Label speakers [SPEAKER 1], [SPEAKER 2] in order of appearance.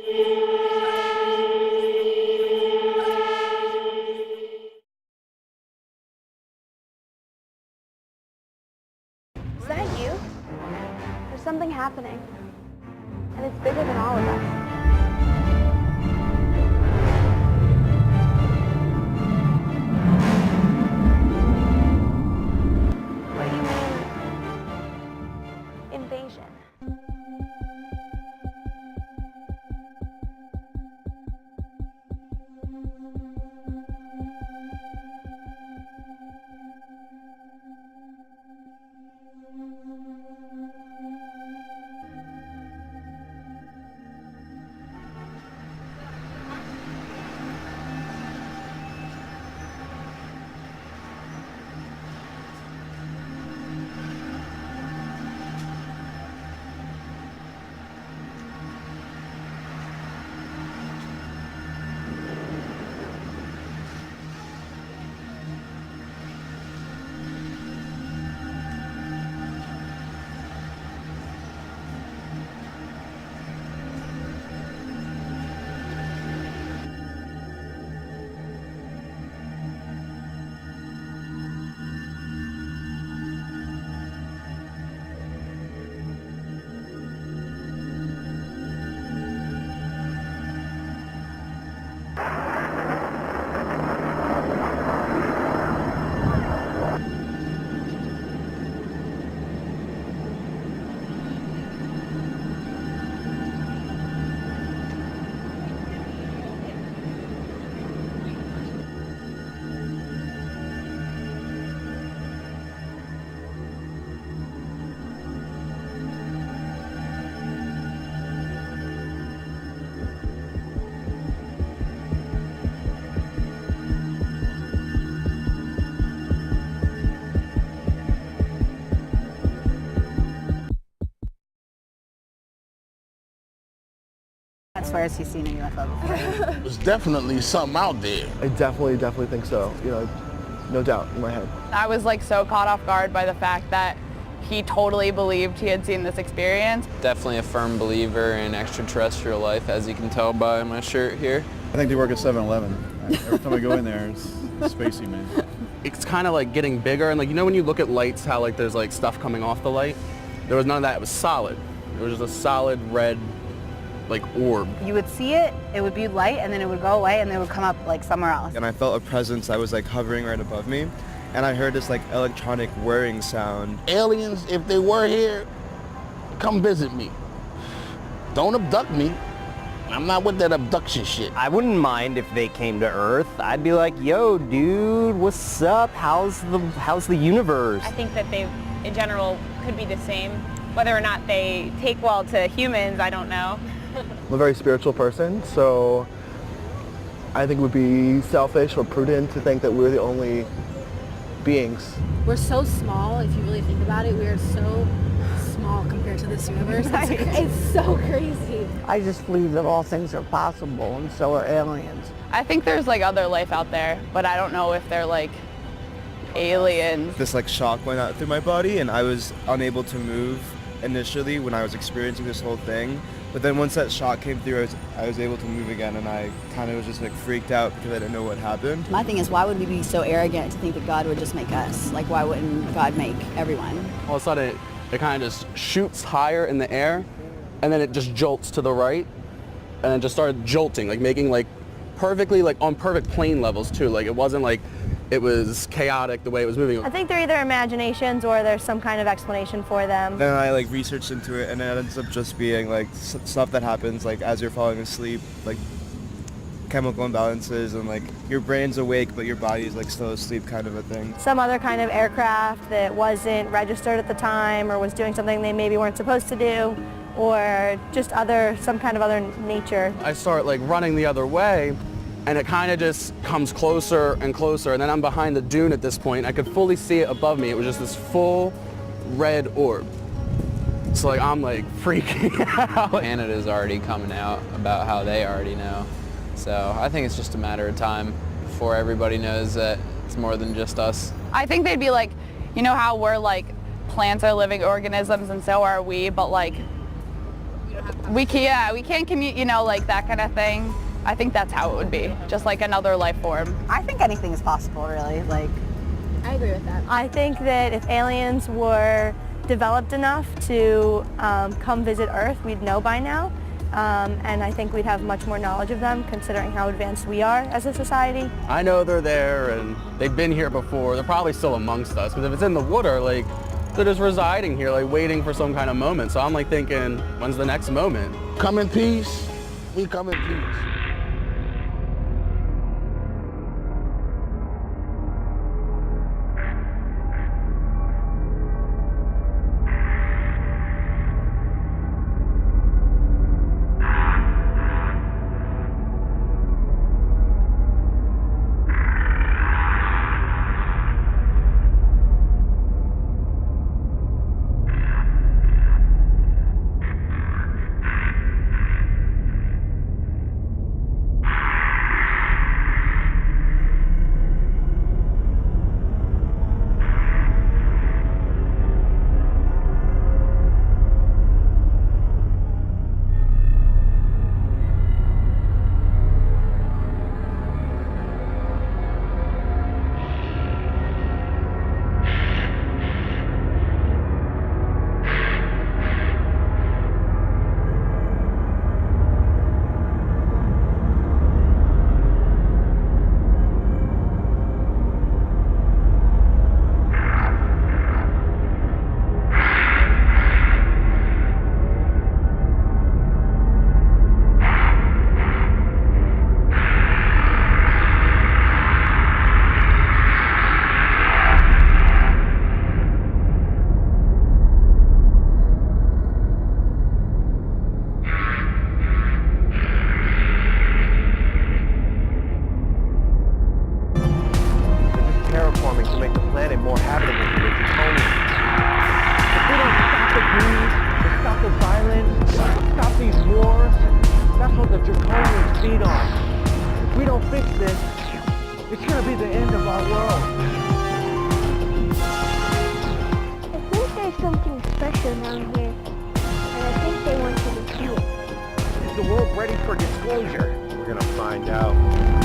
[SPEAKER 1] Is that you? There's something happening, and it's bigger than all of us. What do you mean, invasion?
[SPEAKER 2] I swear he's seen a UFO before.
[SPEAKER 3] There's definitely something out there.
[SPEAKER 4] I definitely think so. You know, no doubt in my head.
[SPEAKER 5] I was like so caught off guard by the fact that he totally believed he had seen this experience.
[SPEAKER 6] Definitely a firm believer in extraterrestrial life, as you can tell by my shirt here.
[SPEAKER 7] I think they work at 7-Eleven. Every time I go in there, it's spacey, man.
[SPEAKER 8] It's kind of like getting bigger, and like, you know when you look at lights, how like there's like stuff coming off the light? There was none of that. It was solid. It was just a solid red like orb.
[SPEAKER 2] You would see it, it would be light, and then it would go away, and it would come up like somewhere else.
[SPEAKER 9] And I felt a presence that was like hovering right above me, and I heard this like electronic whirring sound.
[SPEAKER 3] Aliens, if they were here, come visit me. Don't abduct me. I'm not with that abduction shit.
[SPEAKER 10] I wouldn't mind if they came to Earth. I'd be like, yo, dude, what's up? How's the universe?
[SPEAKER 11] I think that they, in general, could be the same. Whether or not they take well to humans, I don't know.
[SPEAKER 4] I'm a very spiritual person, so I think it would be selfish or prudent to think that we're the only beings.
[SPEAKER 12] We're so small, if you really think about it. We are so small compared to this universe. It's so crazy.
[SPEAKER 13] I just believe that all things are possible, and so are aliens.
[SPEAKER 5] I think there's like other life out there, but I don't know if they're like aliens.
[SPEAKER 9] This like shock went out through my body, and I was unable to move initially when I was experiencing this whole thing. But then once that shock came through, I was able to move again, and I kind of was just like freaked out because I didn't know what happened.
[SPEAKER 2] My thing is, why would we be so arrogant to think that God would just make us? Like, why wouldn't God make everyone?
[SPEAKER 8] All of a sudden, it kind of just shoots higher in the air, and then it just jolts to the right, and then just started jolting, like making like perfectly, like on perfect plane levels too. Like it wasn't like it was chaotic the way it was moving.
[SPEAKER 1] I think they're either imaginations or there's some kind of explanation for them.
[SPEAKER 9] Then I like researched into it, and it ends up just being like stuff that happens like as you're falling asleep, like chemical imbalances, and like your brain's awake but your body's like still asleep, kind of a thing.
[SPEAKER 1] Some other kind of aircraft that wasn't registered at the time or was doing something they maybe weren't supposed to do, or just some kind of other nature.
[SPEAKER 8] I start like running the other way, and it kind of just comes closer and closer, and then I'm behind the dune at this point. I could fully see it above me. It was just this full red orb. So like I'm like freaking out.
[SPEAKER 6] Canada's already coming out about how they already know. So I think it's just a matter of time before everybody knows that it's more than just us.
[SPEAKER 5] I think they'd be like, you know how we're like, plants are living organisms and so are we, but like, We can't commute, like that kind of thing. I think that's how it would be, just like another life form.
[SPEAKER 2] I think anything is possible, really. Like,
[SPEAKER 12] I agree with that.
[SPEAKER 1] I think that if aliens were developed enough to come visit Earth, we'd know by now. And I think we'd have much more knowledge of them considering how advanced we are as a society.
[SPEAKER 8] I know they're there and they've been here before. They're probably still amongst us, because if it's in the water, like, they're just residing here, like waiting for some kind of moment. So I'm like thinking, when's the next moment?
[SPEAKER 3] Come in peace, we come in peace.
[SPEAKER 10] To make the planet more habitable for the draconians. If we don't stop the greed, to stop the violence, stop these wars, that's what the draconians feed on. If we don't fix this, it's going to be the end of our world.
[SPEAKER 14] I think there's something special down here, and I think they want you to see it.
[SPEAKER 10] Is the world ready for disclosure? We're going to find out.